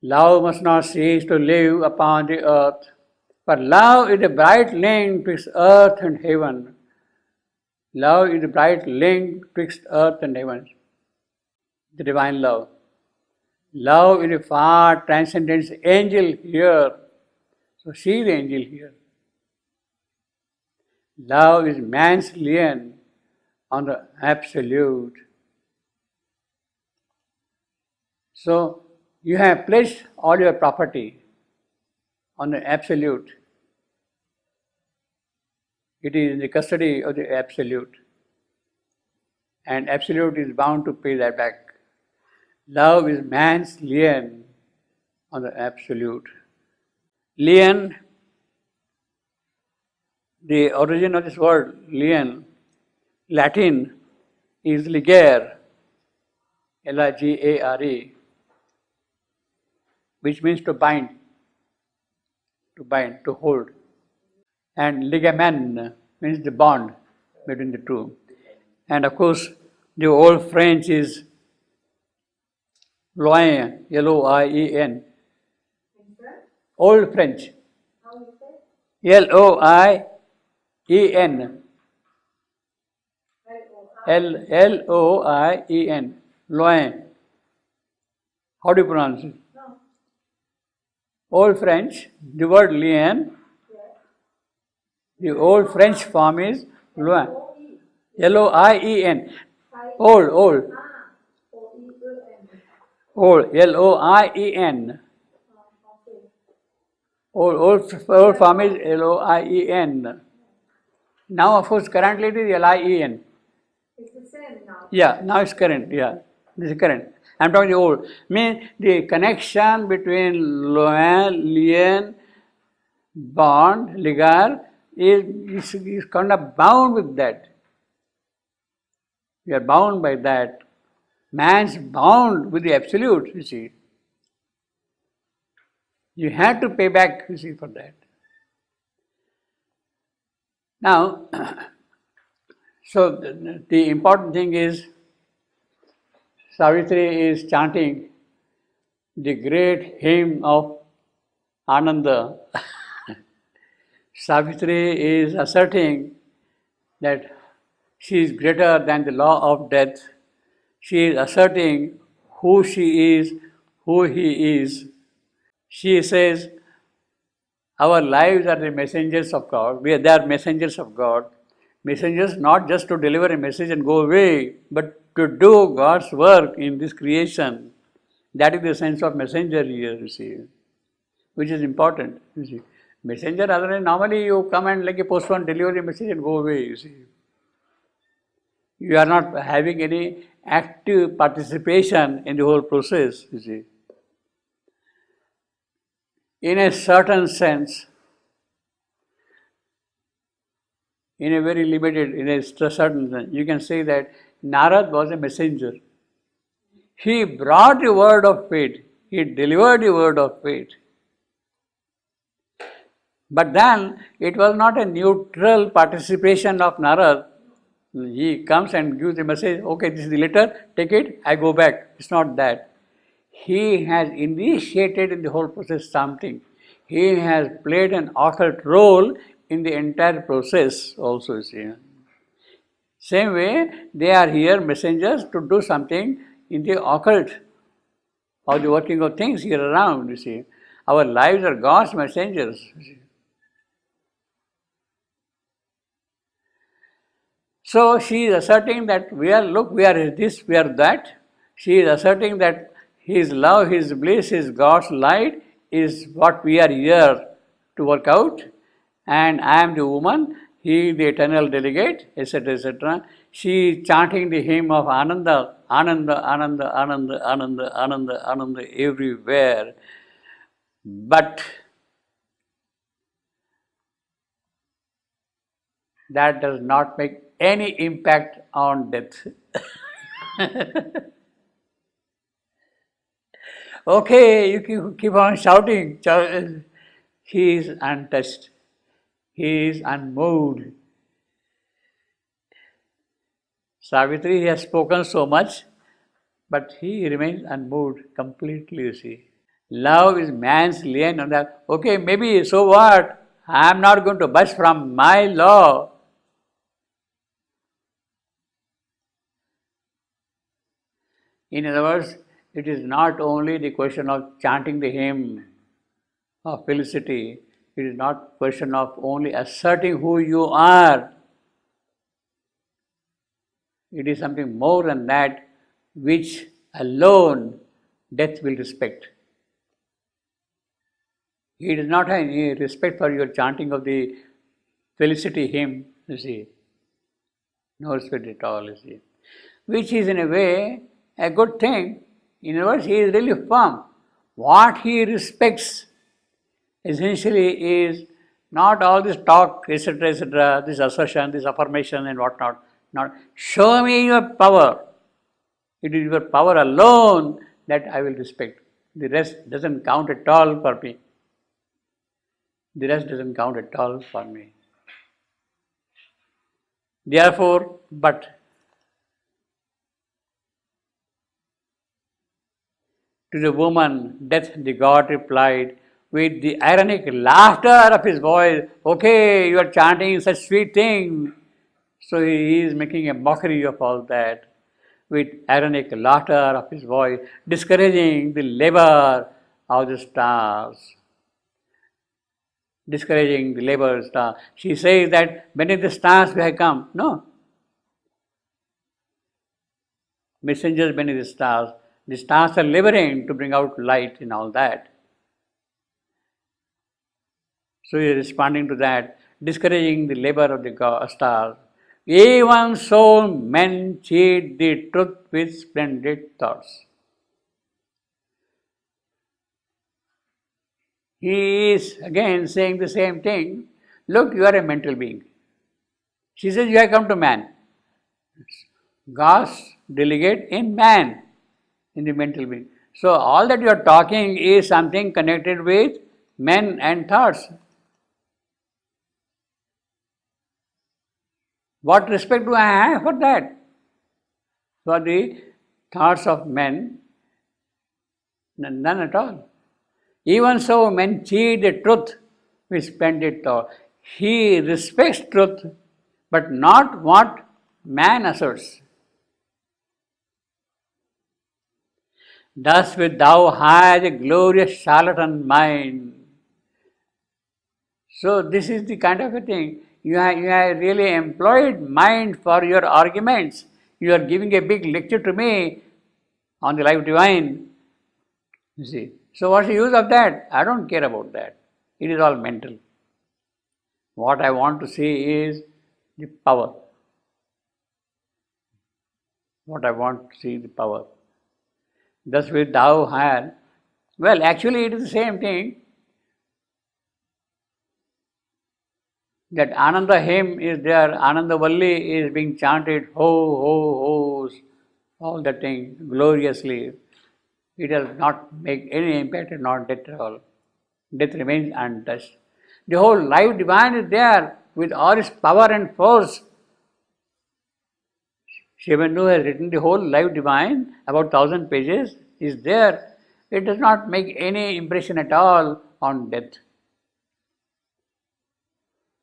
Love must not cease to live upon the earth, for love is a bright link twixt earth and heaven. Love is a bright link twixt earth and heaven. The divine love. Love is a far transcendent angel here. So see the angel here. Love is man's lien on the absolute. So you have placed all your property on the absolute. It is in the custody of the absolute. And absolute is bound to pay that back. Love is man's lien on the absolute. Lien, the origin of this word lien, Latin is ligare, L-I-G-A-R-E, which means to bind, to hold. And ligamen means the bond between the two. And of course, the old French is loin, L-O-I-E-N. Old French. L-O-I-E-N. L-O-I-E-N. Loin. How do you pronounce it? Old French, the word lien, the old French form is loin. L-O-I-E-N. Old. Old, L-O-I-E-N. Old form is L-O-I-E-N. Now, of course, currently it is L-I-E-N. It's the same now. Yeah, now it's current, yeah. This is current. I'm talking the old. Means the connection between lien, bond, ligar is kind of bound with that. We are bound by that. Man's bound with the absolute, you see. You have to pay back, you see, for that. Now, so the important thing is, Savitri is chanting the great hymn of Ananda. Savitri is asserting that she is greater than the law of death. She is asserting who she is, who he is. She says, our lives are the messengers of God. They are messengers of God. Messengers not just to deliver a message and go away, but to do God's work in this creation. That is the sense of messenger here, you see, which is important, you see. Messenger, other than normally you come and like a postman deliver a message and go away, you see. You are not having any active participation in the whole process, you see. In a certain sense, in a very limited, in a certain sense, you can say that Narad was a messenger. He brought the word of faith. He delivered the word of faith. But then, it was not a neutral participation of Narad. He comes and gives the message, okay, this is the letter, take it, I go back. It's not that. He has initiated in the whole process something. He has played an occult role in the entire process also, you see. Same way, they are here messengers to do something in the occult of the working of things here around, you see. Our lives are God's messengers, you see. So she is asserting that we are this, we are that. She is asserting that His love, His bliss, His God's light is what we are here to work out. And I am the woman, he the eternal delegate, etc., etc. She is chanting the hymn of Ananda, Ananda, Ananda, Ananda, Ananda, Ananda, Ananda everywhere. But that does not make any impact on death. Okay, you keep on shouting. He is untouched. He is unmoved. Savitri has spoken so much, but he remains unmoved completely, you see. Love is man's lien on that. Okay, maybe, so what? I am not going to budge from my law. In other words, it is not only the question of chanting the hymn of felicity, it is not question of only asserting who you are. It is something more than that, which alone death will respect. He does not have any respect for your chanting of the felicity hymn, you see. No respect at all, you see. Which is in a way a good thing. In other words, he is really firm. What he respects essentially is not all this talk, etc., this assertion, this affirmation and whatnot. Not show me your power. It is your power alone that I will respect. The rest doesn't count at all for me. The rest doesn't count at all for me. Therefore, but to the woman, death the god replied with the ironic laughter of his voice, okay, you are chanting such sweet things. So he is making a mockery of all that with ironic laughter of his voice, discouraging the labor of the stars. Discouraging the labor of the stars. She says that beneath the stars we have come. No. Messengers beneath the stars. The stars are laboring to bring out light and all that. So he is responding to that, discouraging the labor of the stars. Even so, men cheat the truth with splendid thoughts. He is again saying the same thing. Look, you are a mental being. She says, you have come to man. Gods delegate in man, in the mental being. So all that you are talking is something connected with men and thoughts. What respect do I have for that? For the thoughts of men? None at all. Even so, men cheat the truth with splendid thought. He respects truth, but not what man asserts. Thus wilt thou hide a glorious charlatan mind. So this is the kind of a thing. You have really employed mind for your arguments. You are giving a big lecture to me on the life divine. You see. So what's the use of that? I don't care about that. It is all mental. What I want to see is the power. What I want to see is the power. Thus wilt thou hide. Well, actually it is the same thing. That Ananda hymn is there, Ananda Valli is being chanted, ho, ho, ho's, all that thing, gloriously. It does not make any impact on not death at all. Death remains untouched. The whole life divine is there with all its power and force. Shivandu has written the whole life divine, about 1000 pages, is there. It does not make any impression at all on death.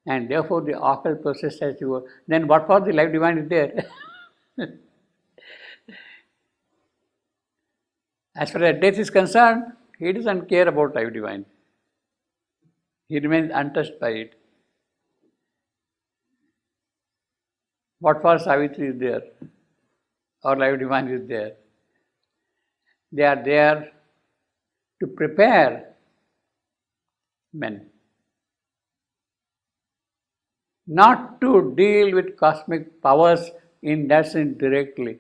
And therefore the occult process has to go. Then what for the life divine is there? As far as death is concerned, he doesn't care about life divine. He remains untouched by it. What for Savitri is there? Or life divine is there? They are there to prepare men. Not to deal with cosmic powers in that sense directly.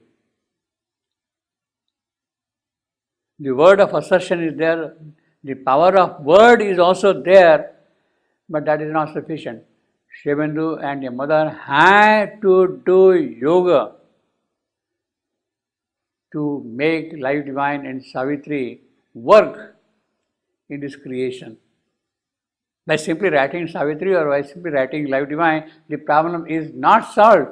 The word of assertion is there, the power of word is also there, but that is not sufficient. Shivandu and your mother had to do yoga to make life divine and Savitri work in this creation. By simply writing Savitri or by simply writing life divine, the problem is not solved.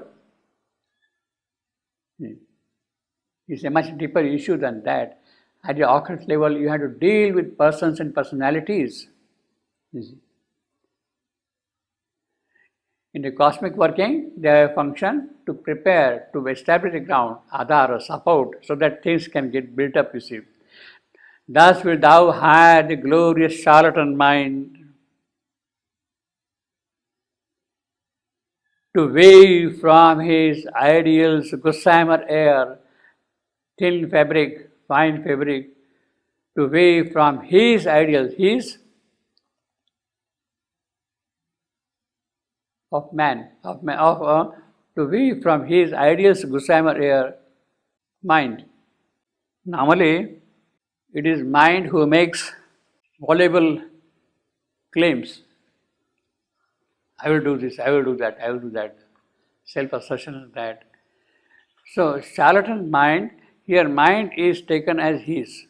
It's a much deeper issue than that. At the occult level, you have to deal with persons and personalities. You see. In the cosmic working, they have a function to prepare, to establish the ground, adhara, support, so that things can get built up, you see. Thus wilt thou hide the glorious charlatan mind to weave from his ideals gossamer air, thin fabric, fine fabric, to weave from his ideals, his of man, to weave from his ideals gossamer air, mind. Normally, it is mind who makes voluble claims. I will do this, I will do that, I will do that. Self-assertion is that. So, charlatan mind, here mind is taken as his.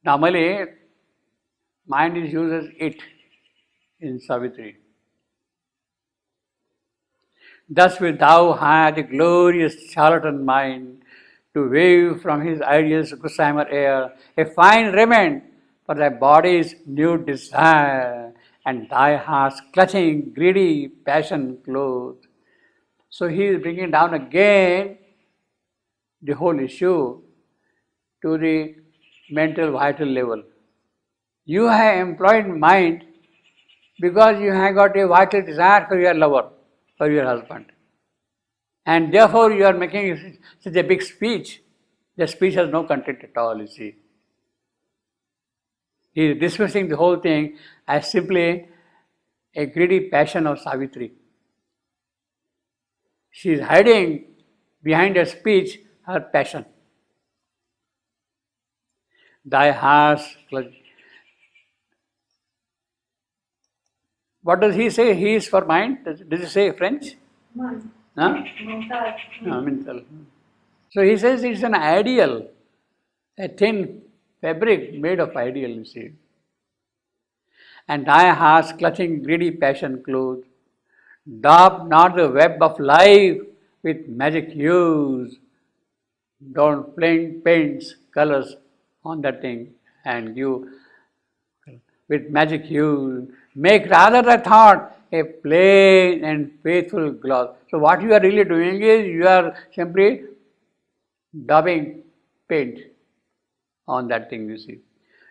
Normally, mind is used as it in Savitri. Thus wilt thou have the glorious charlatan mind to wave from his ideals gossamer air, a fine raiment for thy body's new desire, and thy heart's clutching, greedy passion clothed. So he is bringing down again the whole issue to the mental vital level. You have employed mind because you have got a vital desire for your lover, for your husband. And therefore you are making such a big speech. The speech has no content at all, you see. He is dismissing the whole thing as simply a greedy passion of Savitri. She is hiding behind her speech her passion. Thy heart's clutch. What does he say? He is for mind. Does he say French? Mind. Huh? Mental. No, mental. So he says it's an ideal, a thin fabric made of ideal, you see. And thy heart's clutching greedy passion clothed, daub not the web of life with magic hues. Don't paints colors on that thing and give with magic hues. Make rather the thought a plain and faithful gloss. So what you are really doing is you are simply daubing paint on that thing, you see.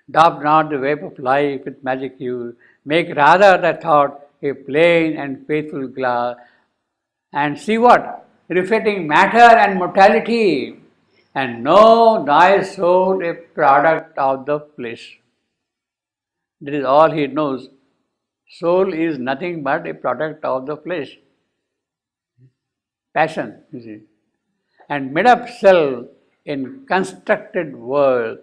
Daub not the web of life with magic hues. Make rather the thought a plain and faithful glass. And see what? Reflecting matter and mortality. And know thy soul a product of the flesh. That is all he knows. Soul is nothing but a product of the flesh. Passion, you see. And made up self in constructed world.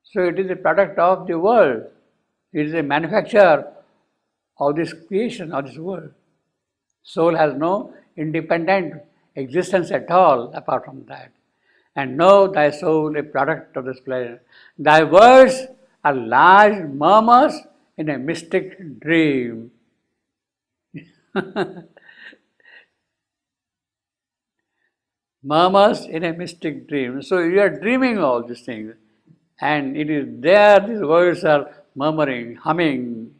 So it is a product of the world. It is a manufacture of this creation, of this world. Soul has no independent existence at all apart from that. And know thy soul a product of this planet. Thy words are large murmurs in a mystic dream. Murmurs in a mystic dream. So you are dreaming all these things. And it is there, these words are murmuring, humming.